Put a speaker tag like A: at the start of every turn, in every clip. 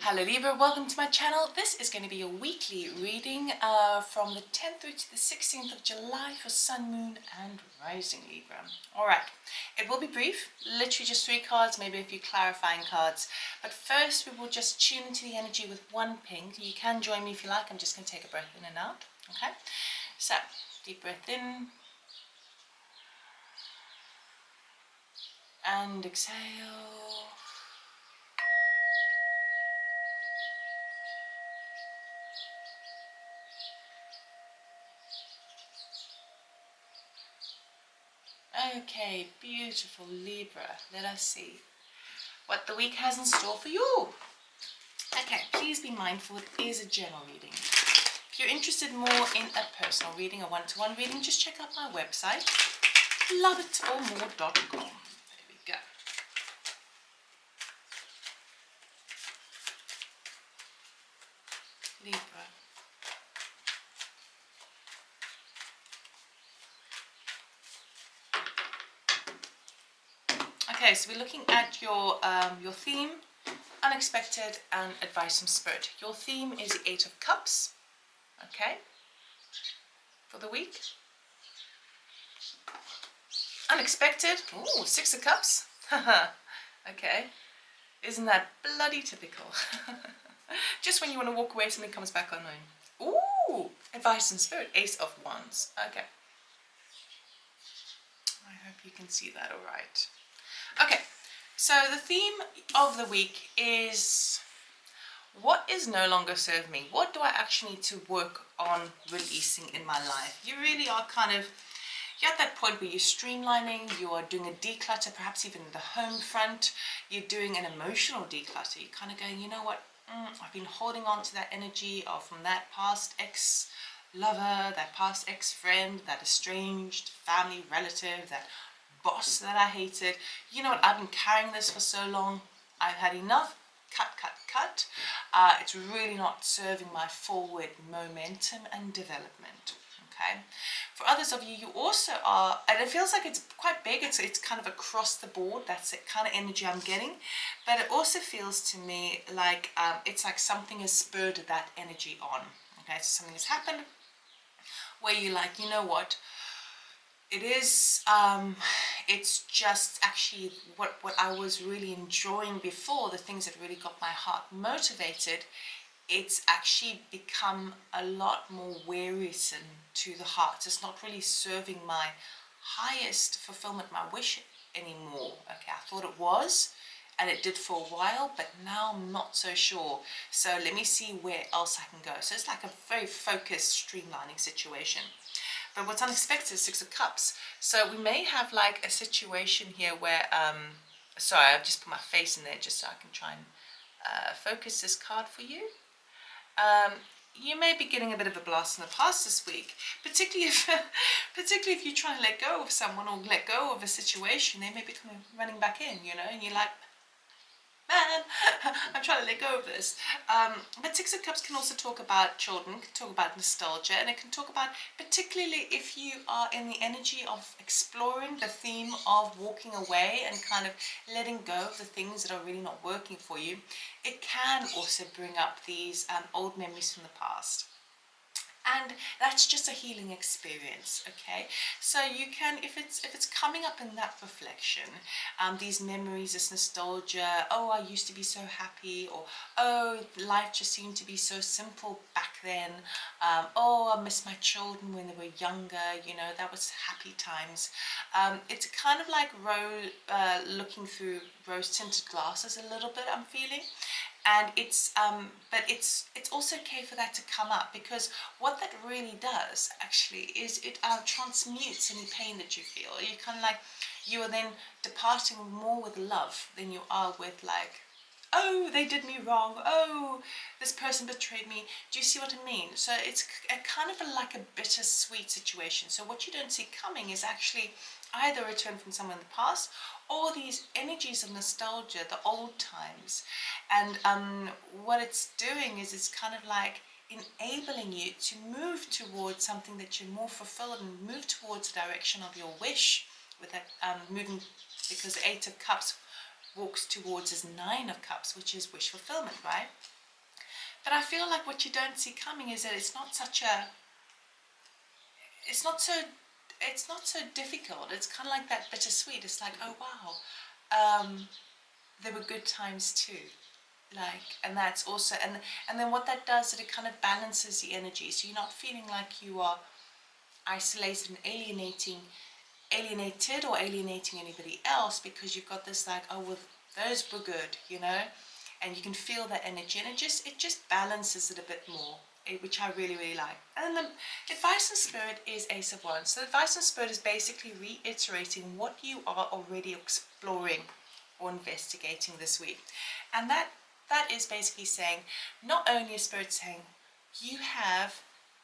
A: Hello Libra, welcome to my channel. This is going to be a weekly reading from the 10th through to the 16th of July for Sun, Moon and Rising Libra. Alright, it will be brief, literally just 3 cards, maybe a few clarifying cards. But first we will just tune into the energy with one ping. You can join me if you like. I'm just going to take a breath in and out. Okay, so deep breath in and exhale. Okay, beautiful Libra. Let us see what the week has in store for you. Okay, please be mindful, it is a general reading. If you're interested more in a personal reading, a one-to-one reading, just check out my website, loveitformore.com. There we go. Libra. Okay, so we're looking at your theme, unexpected and advice from spirit. Your theme is the 8 of Cups. Okay, for the week. Unexpected. Ooh, 6 of Cups. Okay, isn't that bloody typical? Just when you want to walk away, something comes back unknown. Ooh, advice and spirit, Ace of Wands. Okay, I hope you can see that all right. Okay, so the theme of the week is what is no longer serving me? What do I actually need to work on releasing in my life? You really are you're at that point where you're streamlining, you are doing a declutter, perhaps even in the home front, you're doing an emotional declutter. You're kind of going, you know what, I've been holding on to that energy of from that past ex-lover, that past ex-friend, that estranged family relative, that boss that I hated. You know what, I've been carrying this for so long, I've had enough. Cut. It's really not serving my forward momentum and development. Okay, for others of you, you also are, and it feels like it's quite big, it's kind of across the board, that's the kind of energy I'm getting, but it also feels to me like it's like something has spurred that energy on. Okay, so something has happened where you're like, you know what, it is it's just actually what I was really enjoying before, the things that really got my heart motivated, it's actually become a lot more wearisome to the heart. It's not really serving my highest fulfillment, my wish anymore. Okay, I thought it was, and it did for a while, but now I'm not so sure. So let me see where else I can go. So it's like a very focused, streamlining situation. But what's unexpected is 6 of Cups. So we may have like a situation here where, sorry, I've just put my face in there just so I can try and focus this card for you. You may be getting a bit of a blast in the past this week, particularly if you try and let go of someone or let go of a situation. They may be coming running back in, you know, and you're like, man, I'm trying to let go of this. But 6 of Cups can also talk about children, can talk about nostalgia, and it can talk about, particularly if you are in the energy of exploring the theme of walking away and kind of letting go of the things that are really not working for you, it can also bring up these old memories from the past. And that's just a healing experience. Okay, so you can, if it's coming up in that reflection, these memories, this nostalgia, oh, I used to be so happy, or oh, life just seemed to be so simple back then, oh, I miss my children when they were younger, you know, that was happy times. It's kind of like looking through rose tinted glasses a little bit, I'm feeling. And but it's also okay for that to come up, because what that really does actually is it transmutes any pain that you feel. You kind of like, you are then departing more with love than you are with like, oh, they did me wrong, oh, this person betrayed me. Do you see what I mean? So it's a kind of like a bittersweet situation. So what you don't see coming is actually either a return from someone in the past, or these energies of nostalgia, the old times. And what it's doing is it's kind of like enabling you to move towards something that you're more fulfilled, and move towards the direction of your wish with that moving, because the 8 of Cups walks towards is 9 of Cups, which is wish fulfillment, right? But I feel like what you don't see coming is that it's not so difficult. It's kind of like that bittersweet. It's like, oh wow, there were good times too. And that's also, and then what that does is it kind of balances the energy, so you're not feeling like you are isolated and alienated or alienating anybody else, because you've got this like, oh well, those were good, and you can feel that energy, and it just balances it a bit more, which I really, really like. And then the advice and spirit is Ace of Wands. So the advice and spirit is basically reiterating what you are already exploring or investigating this week, and that is basically saying, not only is spirit saying you have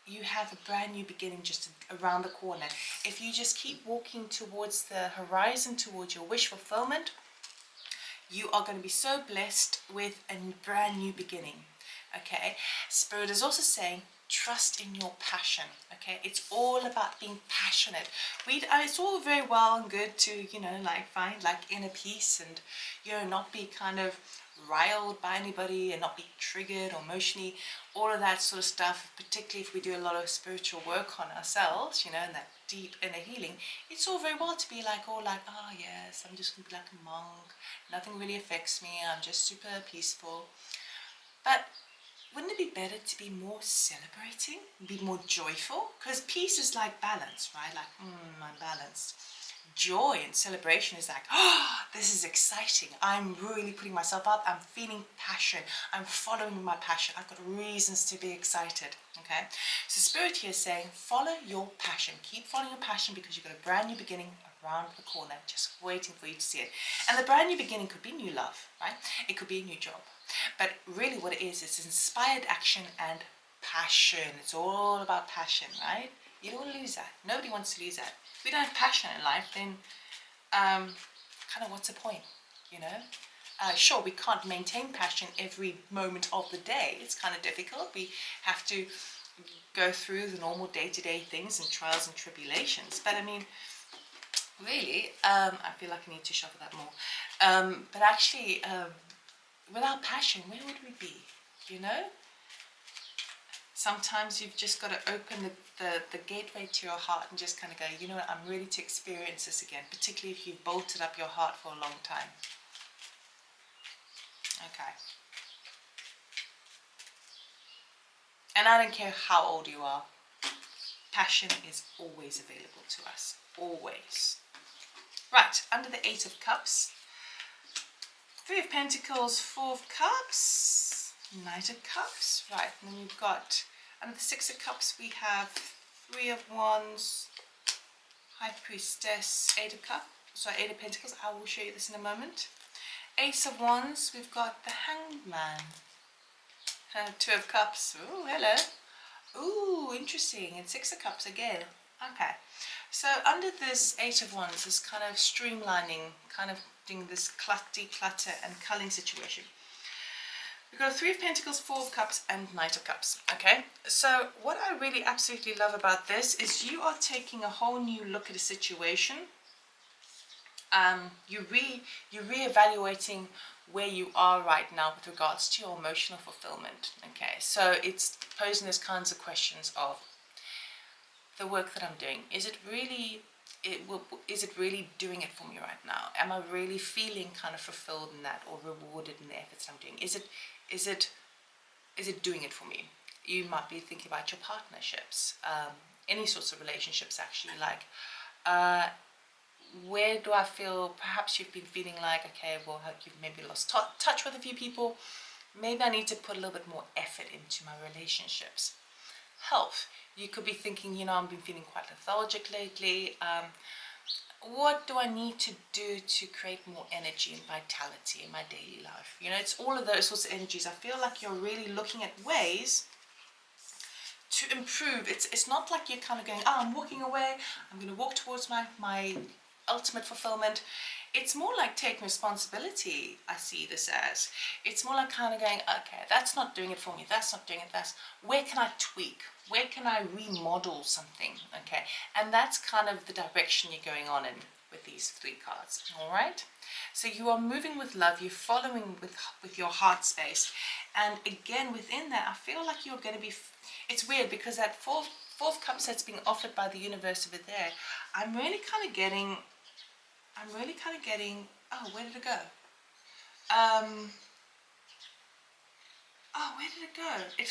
A: a brand new beginning just around the corner. If you just keep walking towards the horizon, towards your wish fulfillment, you are going to be so blessed with a brand new beginning. Okay, spirit is also saying trust in your passion. Okay, it's all about being passionate. It's all very well and good to find inner peace and not be kind of riled by anybody and not be triggered or emotionally, all of that sort of stuff, particularly if we do a lot of spiritual work on ourselves, and that deep inner healing. It's all very well to be oh yes, I'm just gonna be like a monk, nothing really affects me, I'm just super peaceful. But wouldn't it be better to be more celebrating, be more joyful? Because peace is like balance, right? I'm balanced. Joy and celebration is like, oh, this is exciting. I'm really putting myself up. I'm feeling passion. I'm following my passion. I've got reasons to be excited. Okay? So Spirit here is saying, follow your passion. Keep following your passion, because you've got a brand new beginning around the corner, just waiting for you to see it. And the brand new beginning could be new love, right? It could be a new job. But really what it is inspired action and passion. It's all about passion, right? You don't want to lose that. Nobody wants to lose that. If we don't have passion in life, then kind of what's the point, Sure, we can't maintain passion every moment of the day. It's kind of difficult. We have to go through the normal day-to-day things and trials and tribulations. But I mean, really, I feel like I need to shuffle that more. But actually, without passion, where would we be, Sometimes you've just got to open the gateway to your heart and just kind of go, you know what, I'm ready to experience this again, particularly if you've bolted up your heart for a long time. Okay. And I don't care how old you are, passion is always available to us, always. Right, under the 8 of Cups, 3 of Pentacles, 4 of Cups, Knight of Cups. Right, and then we've got, under the 6 of Cups, we have 3 of Wands, High Priestess, 8 of Cups, sorry, 8 of Pentacles. I will show you this in a moment. Ace of Wands, we've got the Hanged Man. 2 of Cups, ooh, hello. Ooh, interesting, and 6 of Cups again. Okay, so under this 8 of Wands is kind of streamlining, kind of doing this declutter and culling situation. We've got 3 of Pentacles, 4 of Cups, and Knight of Cups. Okay, so what I really absolutely love about this is you are taking a whole new look at a situation. You're reevaluating where you are right now with regards to your emotional fulfillment. Okay, so it's posing those kinds of questions of the work that I'm doing. Is it really doing it for me right now? Am I really feeling kind of fulfilled in that, or rewarded in the efforts I'm doing? Is it doing it for me? You might be thinking about your partnerships, any sorts of relationships actually, where do I feel, perhaps you've been feeling like, okay, well, you've maybe lost touch with a few people, maybe I need to put a little bit more effort into my relationships. Health, you could be thinking, I've been feeling quite lethargic lately, what do I need to do to create more energy and vitality in my daily life? It's all of those sorts of energies. I feel like you're really looking at ways to improve. It's not like you're kind of going, I'm walking away, I'm going to walk towards my ultimate fulfillment. It's more like taking responsibility. I see this as, it's more like kind of going, okay, that's not doing it for me, that's not doing it, where can I tweak, where can I remodel something? Okay, and that's kind of the direction you're going on in with these 3 cards. All right, so you are moving with love, you're following with your heart space, and again within that I feel like you're going to be, it's weird because that fourth cups that's being offered by the universe over there, I'm really kind of getting, oh, where did it go? Oh, where did it go? It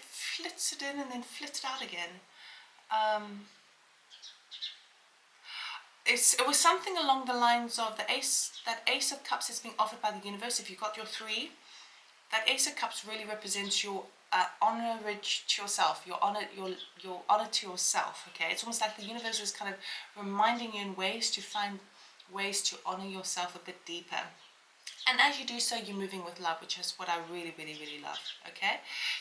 A: flits it in and then flits it out again. It was something along the lines of the ace, that ace of cups that's being offered by the universe. If you've got your 3, that ace of cups really represents your honor to yourself, your honor to yourself. Okay, it's almost like the universe is kind of reminding you in ways to find ways to honor yourself a bit deeper. And as you do so, you're moving with love, which is what I really, really, really love. Okay,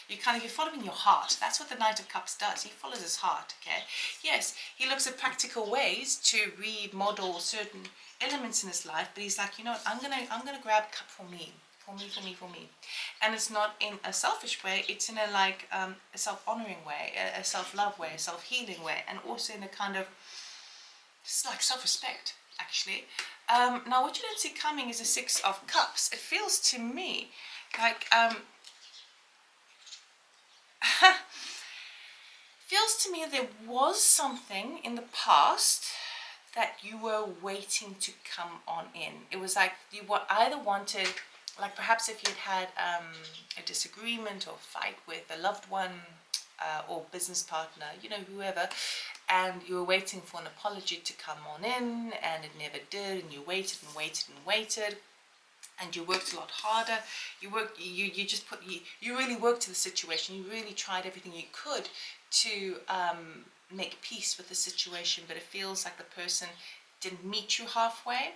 A: you're following your heart. That's what the Knight of Cups does. He follows his heart. Okay, yes, he looks at practical ways to remodel certain elements in his life, but he's like, you know what, I'm gonna grab a cup for me. And it's not in a selfish way, it's in a a self-honoring way, a self-love way, a self-healing way, and also in a kind of just like self-respect, actually. Now what you don't see coming is a 6 of Cups. It feels to me like there was something in the past that you were waiting to come on in. It was like you either wanted, like perhaps if you'd had a disagreement or fight with a loved one or business partner, you know, whoever, and you were waiting for an apology to come on in and it never did, and you waited and waited and waited, and you worked a lot harder. You really worked to the situation. You really tried everything you could to make peace with the situation, but it feels like the person didn't meet you halfway.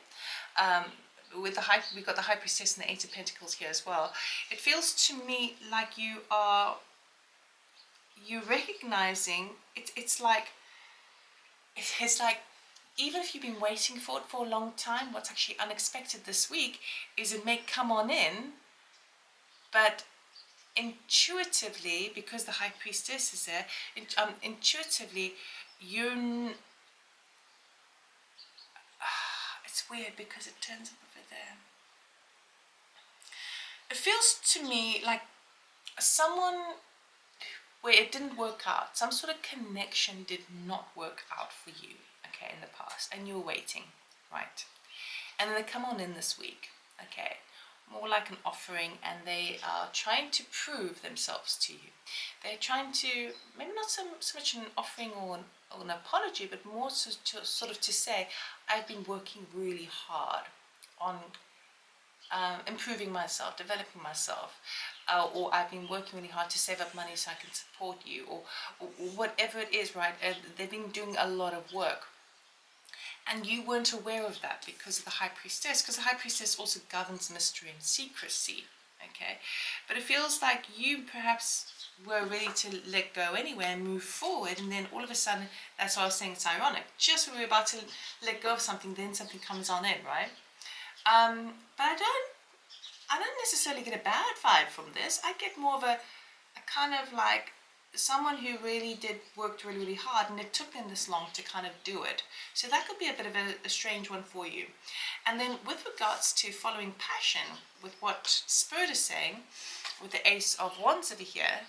A: We've got the High Priestess and the 8 of Pentacles here as well. It feels to me like you're recognizing it's like even if you've been waiting for it for a long time, what's actually unexpected this week is it may come on in, but intuitively, because the High Priestess is there, intuitively it's weird because it turns up over there. It feels to me like someone where it didn't work out, some sort of connection did not work out for you, okay, in the past, and you were waiting, right? And then they come on in this week, okay, more like an offering, and they are trying to prove themselves to you. They're trying to, maybe not so much an offering or an apology, but more so to say, I've been working really hard on improving myself, developing myself, or I've been working really hard to save up money so I can support you, or whatever it is, right? They've been doing a lot of work, and you weren't aware of that because of the High Priestess, because the High Priestess also governs mystery and secrecy, okay? But it feels like you perhaps were ready to let go anyway and move forward, and then all of a sudden, that's why I was saying it's ironic, just when we're about to let go of something, then something comes on in, right? But I don't necessarily get a bad vibe from this. I get more of a kind of like someone who really worked really, really hard, and it took them this long to kind of do it. So that could be a bit of a strange one for you. And then with regards to following passion, with what Spirit is saying, with the Ace of Wands over here,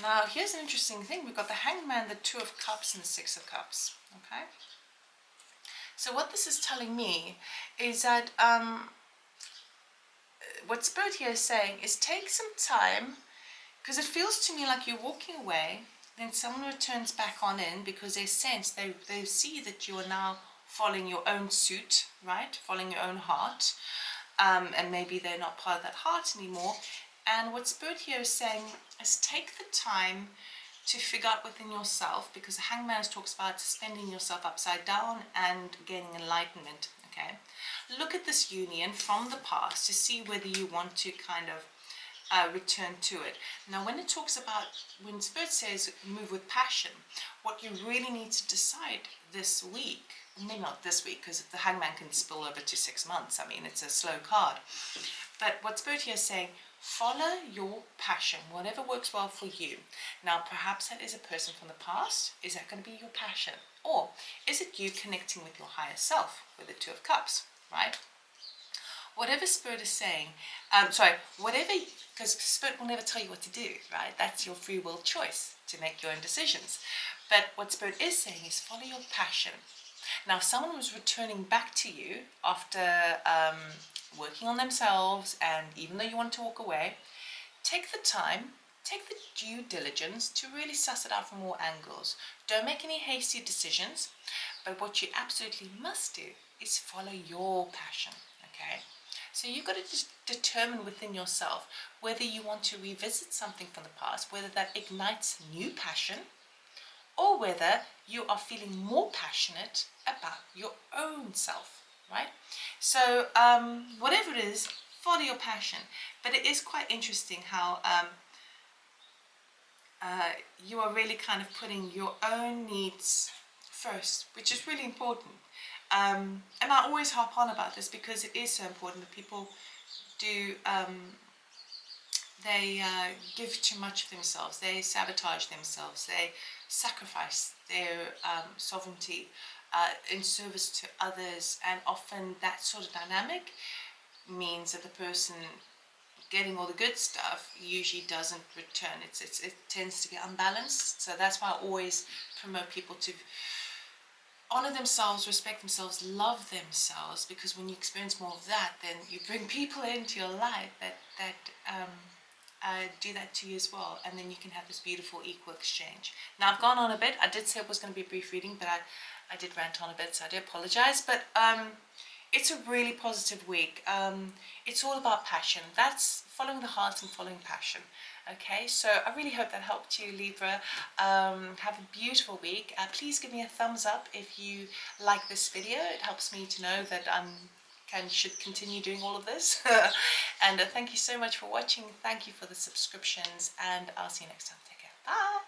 A: now here's an interesting thing. We've got the Hangman, the 2 of Cups, and the 6 of Cups, okay? So what this is telling me is that what Spirit here is saying is take some time, because it feels to me like you're walking away, then someone returns back on in because they sense, they see that you are now following your own suit, right? Following your own heart, and maybe they're not part of that heart anymore. And what Spirit here is saying is take the time to figure out within yourself, because the Hangman talks about spending yourself upside down and gaining enlightenment, okay? Look at this union from the past to see whether you want to kind of return to it. Now, when it talks about, when Spirit says move with passion, what you really need to decide this week, maybe not this week, because the Hangman can spill over to 6 months. I mean, it's a slow card. But what Spirit here is saying, follow your passion, whatever works well for you. Now, perhaps that is a person from the past. Is that going to be your passion? Or is it you connecting with your higher self, with the Two of Cups, right? Whatever Spirit is saying, whatever, because Spirit will never tell you what to do, right? That's your free will choice to make your own decisions. But what Spirit is saying is follow your passion. Now, if someone was returning back to you after working on themselves, and even though you want to walk away, take the time, take the due diligence to really suss it out from all angles. Don't make any hasty decisions, but what you absolutely must do is follow your passion, okay? So you've got to just determine within yourself whether you want to revisit something from the past, whether that ignites new passion, or whether you are feeling more passionate about your own self, right? So whatever it is, follow your passion. But it is quite interesting how you are really kind of putting your own needs first, which is really important. And I always harp on about this because it is so important that people do, they give too much of themselves, they sabotage themselves, they sacrifice their sovereignty in service to others, and often that sort of dynamic means that the person getting all the good stuff usually doesn't return. It tends to be unbalanced. So that's why I always promote people to honor themselves, respect themselves, love themselves, because when you experience more of that, then you bring people into your life that do that to you as well, and then you can have this beautiful equal exchange. Now, I've gone on a bit. I did say it was going to be a brief reading, but I did rant on a bit, so I do apologize. But it's a really positive week. It's all about passion. That's following the heart and following passion. Okay, so I really hope that helped you, Libra. Have a beautiful week. Please give me a thumbs up if you like this video. It helps me to know that should continue doing all of this. And thank you so much for watching. Thank you for the subscriptions, and I'll see you next time. Take care. Bye.